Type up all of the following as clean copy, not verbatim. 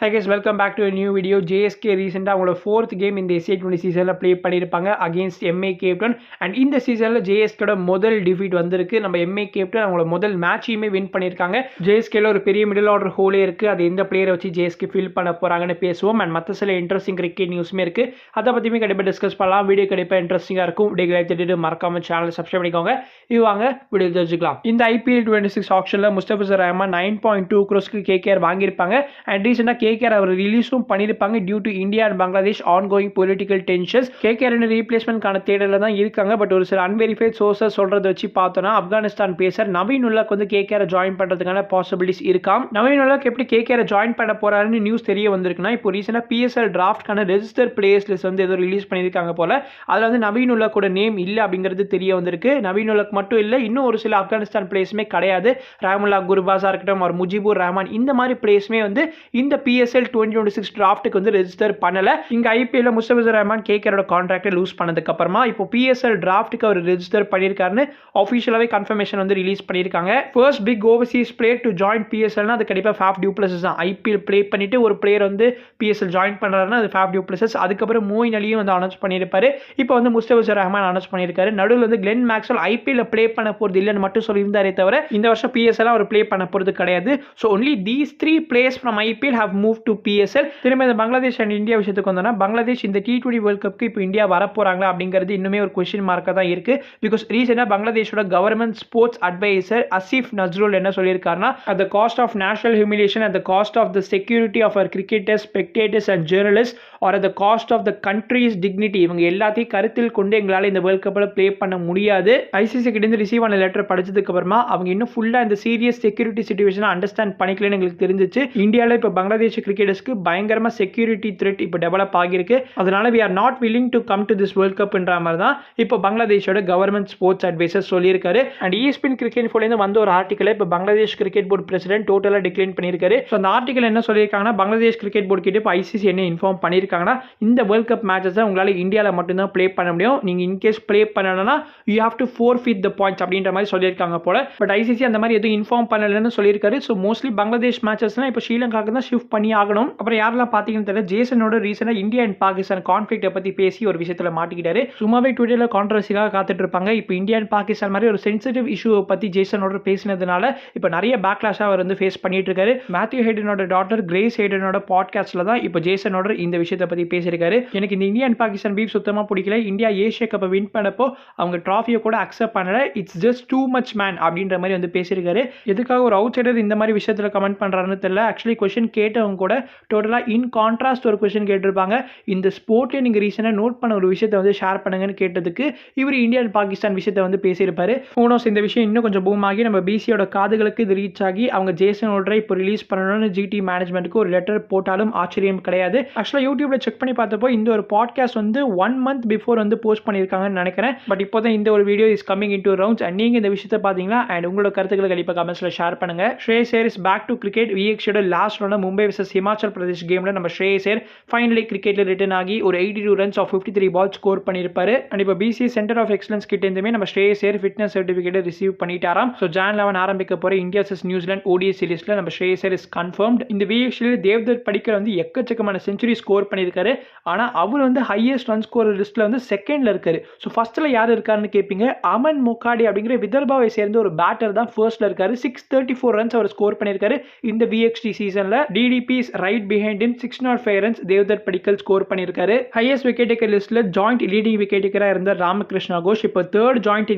Hi guys, welcome back to a new video. JSK recently அவங்களோட 4th game இந்த SA20 சீசனில் play பண்ணியிருப்பாங்க against MA captain. And இந்த சீசனில் JSKோட முதல் டிஃபீட் வந்திருக்கு. நம்ம MA கேப்டன் அவங்களோட முதல் மேட்சையுமே வின் பண்ணியிருக்காங்க. JSKல ஒரு பெரிய மிடில் ஆர்டர் ஹோலே இருக்குது. அது எந்த பிளேயரை வச்சு JSK ஃபில் பண்ண போகிறாங்கன்னு பேசுவோம். அண்ட் மற்ற சில இன்ட்ரெஸ்டிங் கிரிக்கெட் நியூஸுமே இருக்குது. அதை பற்றியுமே கண்டிப்பாக டிஸ்கஸ் பண்ணலாம். வீடியோ கண்டிப்பாக இன்ட்ரெஸ்டிங்காக இருக்கும். வீடியோ லைக் தட்டிட்டு மறக்காம சேனல் சப்ஸ்கிரைப் பண்ணிக்கோங்க. இது வாங்க வீடியோ தெரிஞ்சுக்கலாம். இந்த IPL 26 ஆப்ஷனில் முஸ்தபிசர் ரஹ்மான் 9.2 crores KKR வாங்கியிருப்பாங்க. அண்ட் ரீசெண்டாக KKR அவர் ரிலீஸும் பண்ணியிருப்பாங்க due to India and Bangladesh ongoing political tensions. KKR ரீப்ளேஸ்மெண்ட்கான தேடலில் தான் இருக்காங்க. பட் ஒரு சில அன்வெரிஃபைட் சோர்சஸ் சொல்றதை வச்சு பார்த்தோன்னா ஆப்கானிஸ்தான் பேசர் நவீன் உல்லாக் வந்து KKR ஜாயின் பண்ணுறதுக்கான பாசிபிலிட்டிஸ் இருக்காம். நவீன் உல்லாக் எப்படி KKR ஜாயின் பண்ண போறாருன்னு நியூஸ் தெரிய வந்திருக்குன்னா, இப்போ ரீசெண்டாக PSL டிராஃப்ட்கான ரெஜிஸ்டர் பிளேயர்ஸ் லிஸ்ட் வந்து ஏதோ ரிலீஸ் பண்ணியிருக்காங்க போல. அதில் வந்து நவீன் உல்லாக்கோட நேம் இல்லை அப்படிங்கிறது தெரிய வந்திருக்கு. நவீன் உல்லாக் மட்டும் இல்லை, இன்னும் ஒரு சில ஆப்கானிஸ்தான் பிளேயர்ஸுமே கிடையாது. ரஹமுல்லா குர்பாஸா இருக்கட்டும், ஒரு முஜிபுர் ரஹ்மான், இந்த மாதிரி பிளேயர்ஸுமே வந்து இந்த PSL 2026 டிராஃப்ட்டுக்கு வந்து ரெஜிஸ்டர் பண்ணல. இங்க IPL முஸ்தபிசர் ரஹ்மான் KKR கான்ட்ராக்டை லூஸ் பண்ணதுக்கு அப்புறமா இப்போ PSL டிராஃப்ட்டுக்கு அவர் ரெஜிஸ்டர் பண்ணியிருக்காருன்னு ஆஃபிஷியலாகவே கன்ஃபர்மேஷன் வந்து ரிலீஸ் பண்ணியிருக்காங்க. First pick overseas player to join PSLனா அது கண்டிப்பாக ஃபேஃப் டு பிளஸஸ் தான். IPL ப்ளே பண்ணிட்டு ஒரு பிளேயர் வந்து PSL ஜாயின் பண்ணுறாருன்னா அது ஃபேஃப் டு பிளஸஸ். அதுக்கப்புறம் மோயின் அலியும் வந்து அனௌன்ஸ் பண்ணியிருப்பாரு. இப்போ வந்து முஸ்தபிசர் ரஹ்மான் அனௌன்ஸ் பண்ணியிருக்காரு. நடுவில் வந்து கிளென் மேக்ஸ்வெல் IPL ப்ளே பண்ண போகிறது இல்லைன்னு மட்டும் சொல்லியிருந்தாரே தவிர இந்த வருஷம் PSL அவர் ப்ளே பண்ண போகிறது கிடையாது. So only these 3 players from IPL have moved to PSL. திரும்ப இந்த பங்களாதேஷ் அண்ட் இந்தியா விஷயத்துக்கு வந்தோம்னா, பங்களாதேஷ் இந்த T20 வேர்ல்ட் கப்க்கு இப்போ இந்தியா வரப்போறாங்களா அப்படிங்கிறது இன்னுமே ஒரு கொஸ்டின் மார்க்காக தான் இருக்கு. பிகாஸ் ரீசெண்டாக பங்களாதேஷோட கவர்மெண்ட் ஸ்போர்ட்ஸ் அட்வைசர் அசிஃப் நஸ்ருல் என்ன சொல்லியிருக்காருன்னா, at the cost of national humiliation, at the cost of the security of our cricketers, spectators and journalists, or at the cost of the country's dignity, இவங்க எல்லாத்தையும் கருத்தில் கொண்டு எங்களால் இந்த வேர்ல்ட் கப்பில் ப்ளே பண்ண முடியாது. ICC கிட்ட ரிசீவ் ஆன லெட்டர் படிச்சதுக்கு அப்புறமா அவங்க இன்னும் ஃபுல்லாக இந்த சீரியஸ் செக்யூரிட்டி சிச்சுவேஷனை அண்டர்ஸ்டாண்ட் பண்ணிக்கலன்னு எங்களுக்கு தெரிஞ்சிச்சு. இந்தியாவில் இப்போ பங்களாதேஷ் கிரிக்கெட்டர்ஸ்க்கு பயங்கரமா செக்யூரிட்டி த்ரெட் இப்போ டெவலப் ஆகிருக்கு. அதனால we are not willing to come to this world cup என்ற மாதிரி தான் இப்போ பங்களாதேஷோட கவர்மெண்ட் ஸ்போர்ட்ஸ் அட்வைசர் சொல்லியிருக்காரு. அண்ட் ESPN கிரிக்கெட் இன்ஃபோலேருந்து வந்த ஒரு ஆர்டிக்கலை இப்போ பங்களாதேஷ் கிரிக்கெட் போர்டு பிரசிடென்ட் டோட்டலாக டிக்ளைன் பண்ணியிருக்காரு. ஸோ அந்த ஆர்டிக்கல் என்ன சொல்லியிருக்காங்கன்னா, பங்களாதேஷ் கிரிக்கெட் போர்டு கிட்ட இப்போ ICC என்ன இன்ஃபார்ம் பண்ணியிருக்காங்கன்னா, இந்த வேர்ல்ட் கப் மேட்சஸ் உங்களால் இந்தியாவில் மட்டும்தான் ப்ளே பண்ண முடியும். நீங்கள் இன்கேஸ் ப்ளே பண்ணணும்னா you have to forfeit the points அப்படின்ற மாதிரி சொல்லியிருக்காங்க போல. பட் ICC அந்த மாதிரி எதுவும் இன்ஃபார்ம் பண்ணலன்னு சொல்லியிருக்காரு. ஸோ மோஸ்ட்லி பங்களாதேஷ் மேட்சஸ்லாம் இப்போ ஸ்ரீலங்காவுக்கு தான் ஷிஃப்ட் பண்ணி ஆகணும். அப்புறம் யாரெல்லாம் பார்த்தீங்கன்னு தெரியல, ஜேசனோட ரீசெண்டாக இந்தியா அண்ட் பாகிஸ்தான் கான்ஃப்ளிக்ட்டை பற்றி பேசி ஒரு விஷயத்தில் மாட்டிக்கிட்டாரு. சும்மாவே ட்விட்டரில் கான்ட்ரவர்சிக்காக காத்துட்டு இருப்பாங்க. இப்போ இந்தியா அண்ட் பாகிஸ்தான் மாதிரி ஒரு சென்சிட்டிவ் இஷ்யூவை பற்றி ஜேசனோட பேசினதுனால இப்போ நிறைய பேக்லாஷாக அவர் வந்து ஃபேஸ் பண்ணிட்டு இருக்காரு. மேத்யூ ஹேடனோட டாட்டர் கிரேஸ் ஹேடனோட பாட்காஸ்ட்ல தான் இப்போ ஜேசனோட இந்த விஷயத்தை பற்றி பேசியிருக்காரு. எனக்கு இந்த இந்தியா அண்ட் பாகிஸ்தான் பீஃப் சுத்தமாக பிடிக்கல. இந்தியா ஏஷியா கப்பை வின் பண்ணப்போ அவங்க ட்ராஃபியை கூட அக்செப்ட் பண்ணல. It's just too much man அப்படின்ற மாதிரி வந்து பேசியிருக்காரு. எதுக்காக ஒரு அவுட் சைடர் இந்த மாதிரி விஷயத்தில் கமெண்ட் பண்ணுறாருன்னு தெரியல. ஆக்சுவலி கொஸ்டின் கேட்டவங்க கூட டோட்டலாக இன் கான்ட்ராஸ்ட் ஒரு கொஸ்டின் கேட்டிருப்பாங்க. இந்த ஸ்போர்ட்லேயே நீங்கள் ரீசெண்டாக நோட் பண்ண ஒரு விஷயத்தை வந்து ஷேர் பண்ணுங்கன்னு கேட்டதுக்கு இவர் இந்தியா அண்ட் பாகிஸ்தான் விஷயத்தை வந்து பேசியிருப்பாரு. ஃபோனோஸ் இந்த விஷயம் இன்னும் கொஞ்சம் பூம் ஆகி நம்ம BCயோட காதுகளுக்கு இது ரீச் ஆகி அவங்க ஜேசனோட இப்போ ரிலீஸ் பண்ணணும்னு GT மேனேஜ்மெண்ட்டுக்கு ஒரு லெட்டர் போட்டாலும் ஆச்சரியம் கிடையாது. ஆக்சுவலாக யூடியூப்ல செக் பண்ணி பார்த்தப்போ இந்த ஒரு பாட்காஸ்ட் வந்து 1 month பிஃபோர் வந்து போஸ்ட் பண்ணியிருக்காங்கன்னு நினைக்கிறேன். பட் இப்போ தான் இந்த ஒரு video is coming in to rounds. And நீங்கள் இந்த விஷயத்தை பார்த்தீங்களா அண்ட் உங்களோட கருத்துக்களை கண்டிப்பாக கமெண்ட்ஸில் ஷேர் பண்ணுங்க. Shreyas Iyer is back to cricket. VXயோட last round Mumbai vs Himachal Pradesh கேமில் நம்ம ஸ்ரேயஸ் ஐயர் ஃபைனலி கிரிக்கெட்டில் ரிட்டர்ன் ஆகி ஒரு 82 runs ஆஃப் 53 balls ஸ்கோர் பண்ணியிருப்பாரு. அண்ட் இப்போ BC சென்டர் ஆஃப் எக்ஸலன்ஸ் கிட்ட இருந்துமே நம்ம Shreyas Iyer fitness certificate receive பண்ணிட்டாராம். ஸோ Jan 11 ஆரம்பிக்க போகிற இந்தியா vs நியூசிலாந்து ODI சீரிஸில் நம்ம ஸ்ரேயஸ் ஐயர் இஸ் கன்ஃபர்ம்ட். இந்த VXல தேவ்தத் படிக்கல் வந்து எக்கச்சக்கமான செஞ்சுரி ஸ்கோர் பண்ணியிருக்காரு. ஆனால் அவர் வந்து ஹையஸ்ட் ரன் ஸ்கோர் லிஸ்ட்டில் வந்து செகண்டில் இருக்காரு. ஸோ ஃபர்ஸ்ட்டில் யார் இருக்காருன்னு கேட்பீங்க. அமன் மொக்காடி அப்படிங்கிற விதர்பாவை சேர்ந்த ஒரு பேட்டர் தான் ஃபர்ஸ்ட்ல இருக்காரு. 634 runs அவர் ஸ்கோர் பண்ணியிருக்காரு இந்த VXT சீசனில். DDP is right behind him 605 runs Devdutt Padikkal score பண்ணியிருக்காரு. ஹையஸ்ட் விக்கெட் டேக்கர் லிஸ்ட்ல ஜாயிண்ட் லீடிங் விக்கெட் டேக்கராக இருந்த ராமகிருஷ்ணா கோஷ் இப்போ 3rd ஜாயிண்ட்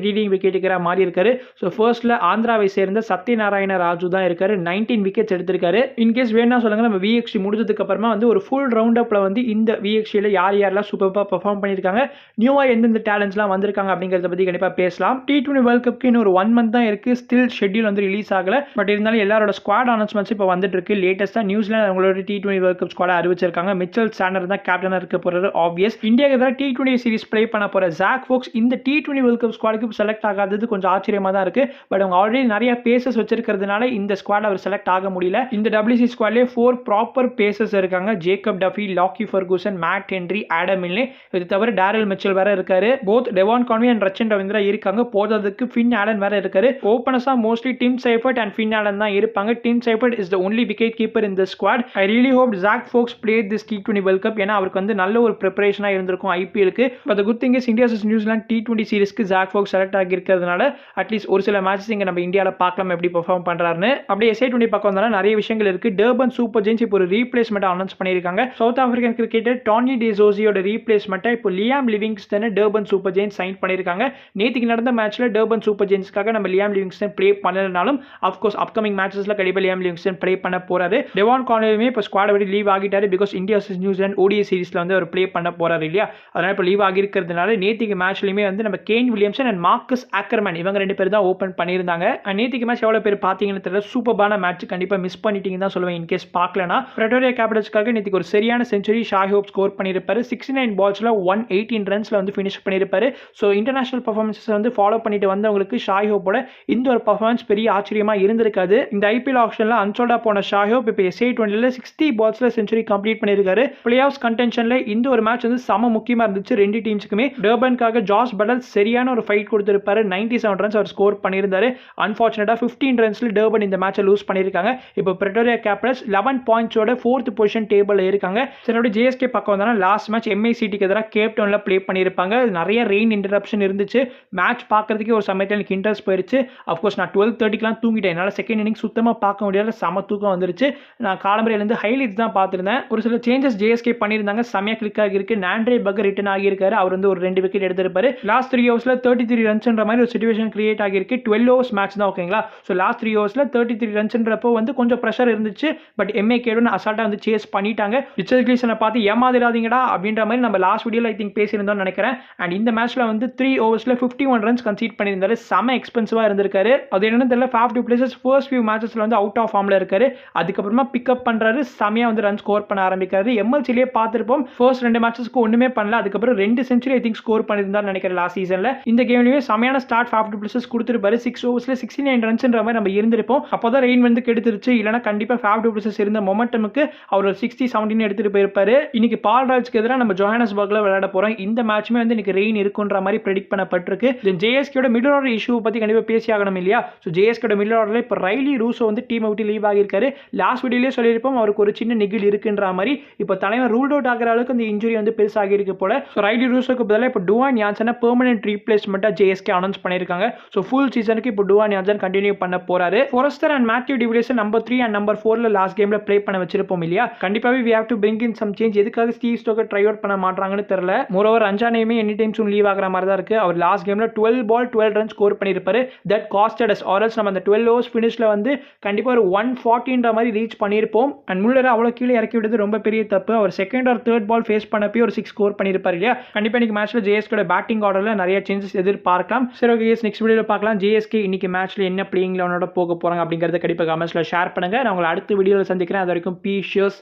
லீடிங் விக்கெட் டேக்கராக மாறி இருக்காரு. ஸோ ஃபர்ஸ்ட்ல ஆந்திராவை சேர்ந்த சத்யநாராயண ராஜு தான் இருக்காரு. 19 விக்கெட்ஸ் எடுத்திருக்காரு. இன்கேஸ் வேணா சொல்லுங்க, நம்ம VXT முடிஞ்சதுக்கு அப்புறமா வந்து ஒரு ஃபுல் ரவுண்ட் அப்ல வந்து இந்த VXTல யார் யாரெல்லாம் சூப்பராக பெர்ஃபார்ம் பண்ணியிருக்காங்க, நியூவா எந்தெந்த டேலண்ட்ஸ்லாம் வந்திருக்காங்க அப்படிங்கிறத பத்தி கண்டிப்பாக பேசலாம். T20 வேர்ல்ட் கப்க்கு இன்னும் ஒரு 1 month தான் இருக்கு. ஸ்டில் ஷெட்யூல் வந்து ரிலீஸ் ஆகல. பட் இருந்தாலும் எல்லாரோட ஸ்குவாட் அனௌன்ஸ்மெண்ட்ஸ் இப்போ வந்துட்டு இருக்கு. லேட்டஸ்டா நியூசிலாந்து அவங்களோட T20 வேர்ல்ட் கப் ஸ்குவாட் அறிவிச்சிருக்காங்க. மிச்சல் சாண்டர் தான் கேப்டனா இருக்க போறாரு. ஆப்வியஸ் இந்தியாக்கு எதிராக T20 சீரிஸ் ப்ளே பண்ண போற ஜாக் ஃபோக்ஸ் இந்த T20 வேர்ல்ட் கப் ஸ்குவாடுக்கு செலக்ட் ஆகாதது கொஞ்சம் ஆச்சரியமா தான் இருக்கு. பட் அவங்க ஆல்ரெடி நிறைய பேசஸ் வச்சிருக்கிறதுனால இந்த ஸ்குவாட் அவர் செலக்ட் ஆக முடியல. இந்த WC ஸ்குவாட்லயே 4 ப்ராப்பர் பேசஸ் இருக்காங்க. Jacob Duffy, Lockie Ferguson, Matt Henry, Adam Milne. இது தவிர டேரல் மிச்சல் வேற இருக்காரு. Both Devon Conway and Rachin Ravindra இருக்காங்க. போதாதுக்கு ஃபின் ஆலன் வேற இருக்காரு. ஓபனர்ஸா mostly Tim Seifert and Finn Allen தான் இருப்பாங்க. Tim Seifert is the only wicket keeper in the squad. Squad. I really hope Zak Foulkes played this T20 world cup. ஏன்னா அவருக்கு வந்து நல்ல ஒரு ப்ரிப்பரேஷனா இருந்திருக்கும் ஐபிஎலுக்கு. But the good thing is India vs New Zealand T20 சீரிஸ்க்கு ஜாக் ஃபோக்ஸ் செலக்ட் ஆகி இருக்கிறதுனால அட்லீஸ்ட் ஒரு சில மேட்சஸ் இங்க நம்ம இந்தியால பார்க்கலாம் எப்படி பெர்ஃபார்ம் பண்றாருன்னு. அப்படியே SA20 பக்கம் வந்தாலும் நிறைய விஷயங்கள் இருக்கு. டர்பன் சூப்பர் ஜெயின்ஸ் இப்போ ஒரு ரீப்ளேஸ்மெண்ட் அனௌன்ஸ் பண்ணியிருக்காங்க. சவுத் ஆப்பிரிக்கன் கிரிக்கெட்டர் டானி டெசோசியோட ரீப்ளேஸ்மெண்ட்டை இப்போ Liam Livingstone Durban super giants sign பண்ணியிருக்காங்க. நேற்றுக்கு நடந்த மேட்ச்ல டர்பன் சூப்பர் ஜெயின்ஸ்க்காக நம்ம லியாம் லிவிங்ஸ்டன் ப்ளே பண்ணலனாலும் அஃப்கோர்ஸ் அப்கமிங் மேட்சஸ்ல கண்டிப்பா லியாம் லிவிங்ஸ்டன் ப்ளே பண்ண போறாரு. டெவான் கான்வேயுமே இப்போ ஸ்குவாட் விட்டு லீவ் ஆகிட்டாரு. Because India vs New Zealand ODI சீரிஸ்ல வந்து அவர் ப்ளே பண்ண போறாரு இல்லையா. அதனால இப்போ லீவ் ஆகி இருக்கிறதுனால நேற்றுக்கு மேட்ச்லயுமே வந்து நம்ம Kane Williamson and Marcus Ackerman இவங்க ரெண்டு பேர் தான் ஓப்பன் பண்ணியிருந்தாங்க. நேற்றுக்கு மேட்ச் எவ்வளவு பேர் பார்த்தீங்கன்னு தெரியல. சூப்பரான மேட்ச், கண்டிப்பா மிஸ் பண்ணிட்டீங்க தான் சொல்லுவேன் இன்கேஸ் பார்க்கலனா. பிரெட்டோரியா கேபிட்டல்ஸ்க்காக நேற்றுக்கு ஒரு சரியான செஞ்சுரி ஷாஹிப் ஸ்கோர் பண்ணியிருப்பாரு. 69 பால்ஸ்ல 118 ரன்ஸ்ல வந்து ஃபினிஷ் பண்ணியிருப்பாரு. ஸோ இன்டர்நேஷனல் பர்ஃபார்மன்ஸஸ் வந்து ஃபாலோ பண்ணிட்டு வந்தவங்களுக்கு ஷாஹிப்போட இந்த ஒரு பர்ஃபார்மன்ஸ் பெரிய ஆச்சரியமா இருந்திருக்காது. இந்த ஐபிஎல் ஆக்ஷன்ல அன்சோல்டா போன ஷாஹிப் இப்போ SA20ல 60 பால்ஸ்ல செஞ்சுரி கம்ப்ளீட் பண்ணியிருக்காரு. பிளே ஆஃப்ஸ் கண்டென்ஷன்ல இந்த ஒரு மேட்ச் வந்து சம முக்கியமா இருந்துச்சு ரெண்டு டீம்ஸ்க்குமே. டர்பனுக்காக ஜாஸ் பட்டல் சரியான ஒரு ஃபைட் கொடுத்திருப்பாரு. 97 ரன்ஸ் அவர் ஸ்கோர் பண்ணியிருந்தாரு. அன்ஃபார்ச்சுனேட்டா 15 ரன்ஸ்ல டர்பன் இந்த மேட்சை லூஸ் பண்ணியிருக்காங்க. இப்போ பிரெட்டோரியா கேபிட்டல்ஸ் 11 பாயிண்ட்ஸோட 4th பொசிஷன் டேபிள்ல இருக்காங்க. சரி, ஜேஎஸ்கே பக்கம் வந்தாலும் லாஸ்ட் மேட்ச் MICTக்கு எதிராக கேப் டவுன்ல ப்ளே பண்ணியிருப்பாங்க. நிறைய ரெயின் இன்டரப்ஷன் இருந்துச்சு. மேட்ச் பார்க்கறதுக்கே ஒரு சமயத்தில் எனக்கு இன்ட்ரெஸ்ட் போயிருச்சு. அஃப்கோர்ஸ் நான் 12:30க்குலாம் தூங்கிட்டேன். என்னால் செகண்ட் இன்னிங் சுத்தமாக பார்க்க முடியாத செம தூக்கம் வந்துருச்சு. நான் காலம்பரையிலேருந்து ஹைலைட்ஸ் தான் பார்த்துருந்தேன். ஒரு சில சேஞ்சஸ் ஜேஎஸ்கே பண்ணியிருந்தாங்க. செமையாக கிளிக் ஆகியிருக்கு. நாண்ட்ரே பக்கர் ரிட்டர்ன் ஆகியிருக்காரு. அவர் வந்து ஒரு 2 விக்கெட் எடுத்திருப்பாரு. லாஸ்ட் 3 ஓவர்ஸ்ல 33 ரன்ஸ்ன்ற மாதிரி ஒரு சிச்சுவேஷன் கிரியேட் ஆகியிருக்கு. 12 ஓவர்ஸ் மேட்ச் தான் ஓகேங்களா. ஸோ லாஸ்ட் 3 ஓவர்ஸ்ல 33 ரன்ஸ்ன்றப்போ வந்து கொஞ்சம் ப்ரெஷர் இருந்துச்சு. பட் MIK அசால்ட்டா வந்து சேஸ் பண்ணிட்டாங்க. ரிச்சர்ட் கிளீசனை பார்த்து ஏமாதிராதீங்கடா அப்படின்ற மாதிரி நம்ம லாஸ்ட் வீடியோல ஐ திங்க் பேசியிருந்தோம்னு நினைக்கிறேன். அண்ட் இந்த மேட்ச்ல வந்து 3 ஓவர்ஸ்ல 51 ரன்ஸ் கன்சீட் பண்ணியிருந்தாரு. செம எக்ஸ்பென்சிவா இருந்திருக்காரு. அது என்னன்னு தெரியல. Faf du Plessis first few மேட்சஸ்ல வந்து அவுட் ஆஃப் ஃபார்ம்ல இருக்காரு. அதுக்கப்புறமா பிக்கப் பண்றாரு. செமையா வந்து ரன் ஸ்கோர் பண்ண ஆரம்பிக்கிறாரு. MLCலயே பார்த்திருப்போம். ஃபர்ஸ்ட் 2 மேட்சஸ்க்கு ஒண்ணுமே பண்ணல. அதுக்கப்புறம் 2 செஞ்சுரி ஐ திங்க் ஸ்கோர் பண்ணியிருந்தாரு நினைக்கிறேன் லாஸ்ட் சீசன்ல. இந்த கேம்லயே செமையான ஸ்டார்ட் Faf du Plessis கொடுத்திருப்பாரு. 6 ஓவர்ஸ்ல 69 ரன்ஸ்ன்ற மாதிரி நம்ம இருந்திருப்போம். அப்போதான் ரெயின் வந்து கெடுத்துருச்சு. இல்லனா கண்டிப்பா Faf du Plessis இருந்த மொமெண்டமுக்கு அவர் 60-17 எடுத்துட்டு போயிருப்பாரு. இன்னைக்கு பால் ராஜ்க்கு எதிராக நம்ம ஜோஹானஸ்பர்க்ல விளையாட போறோம். இந்த மேட்ச்மே வந்து இன்னைக்கு ரெயின் இருக்குன்ற மாதிரி பிரெடிக்ட் பண்ணப்பட்டிருக்கு. ஜேஎஸ்கேயோட மிடில் ஆர்டர் இஷ்யூ பத்தி கண்டிப்பா பேசி ஆகணும் இல்லையா. ஸோ ஜேஎஸ்கேயோட மிடில் ஆர்டர்ல இப்போ ரைலி ரூசோ வந்து டீம் விட்டு லீவ் ஆகியிருக்காரு. லாஸ்ட் வீடியோலயே சொல்லியிருப்போம் அவருக்கு ஒரு சின்ன நிகில் இருக்குன்ற மாதிரி. இப்போ தலைவர் ரூல்ட் அவுட் ஆகிற அளவுக்கு இந்த இன்ஜுரி வந்து பெருசாகி இருக்கு போல. ஸோ ரைலி ரூசோக்கு பதிலாக இப்போ டுவான் யான்சனை பெர்மனன்ட் ரீப்ளேஸ்மெண்ட்டா ஜேஎஸ்கே அனௌன்ஸ் பண்ணியிருக்காங்க. ஸோ ஃபுல் சீசனுக்கு இப்போ டுவான் யான்சன் கண்டினியூ பண்ண போறாரு. Forester and Matthew de Villiers number 3 and number 4ல last கேம்ல ப்ளே பண்ண வச்சிருப்போம் இல்லையா. கண்டிப்பாவே we have to bring in some change. எதுக்காக ஸ்டீவ் ஸ்டோக்கர் ட்ரை அவுட் பண்ண மாட்டாங்கன்னு தெரியல. மோரோவர் அஞ்சானேயுமே எனி டைம் சூன் லீவ் ஆகிற மாதிரி தான் இருக்கு. அவர் லாஸ்ட் கேம்ல 12 பால் 12 ரன் ஸ்கோர் பண்ணியிருப்பாரு. That costed us. ஆர்எல்ஸ் நம்ம அந்த 12 ஓவர்ஸ் ஃபினிஷ்ல வந்து கண்டிப்பா ஒரு 140ன்ற மாதிரி ரீச் பண்ணியிருப்போம். அண்ட் முல்லரை அவ்வளோ கீழே இறக்கி விடுறது ரொம்ப பெரிய தப்பு. அவர் second or third ball face பண்ணப்பே ஒரு 6 ஸ்கோர் பண்ணியிருப்பாரு இல்லையா. கண்டிப்பா இன்னைக்கு மேட்ச்ல ஜேஎஸ்கேட பேட்டிங் ஆர்டர்ல நிறைய சேஞ்சஸ் எதிர்பார்க்கலாம். சரி, ஓகே, நெக்ஸ்ட் வீடியோல பார்க்கலாம். ஜேஎஸ்கே இன்னைக்கு மேட்ச்ல என்ன பிளேயிங் லெவனோட போக போறாங்க அப்படிங்கறத கண்டிப்பா கமெண்ட்ஸ்ல ஷேர் பண்ணுங்க. நான் உங்களை அடுத்த வீடியோல சந்திக்கிறேன். அது வரைக்கும் பீஸ்,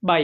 பை.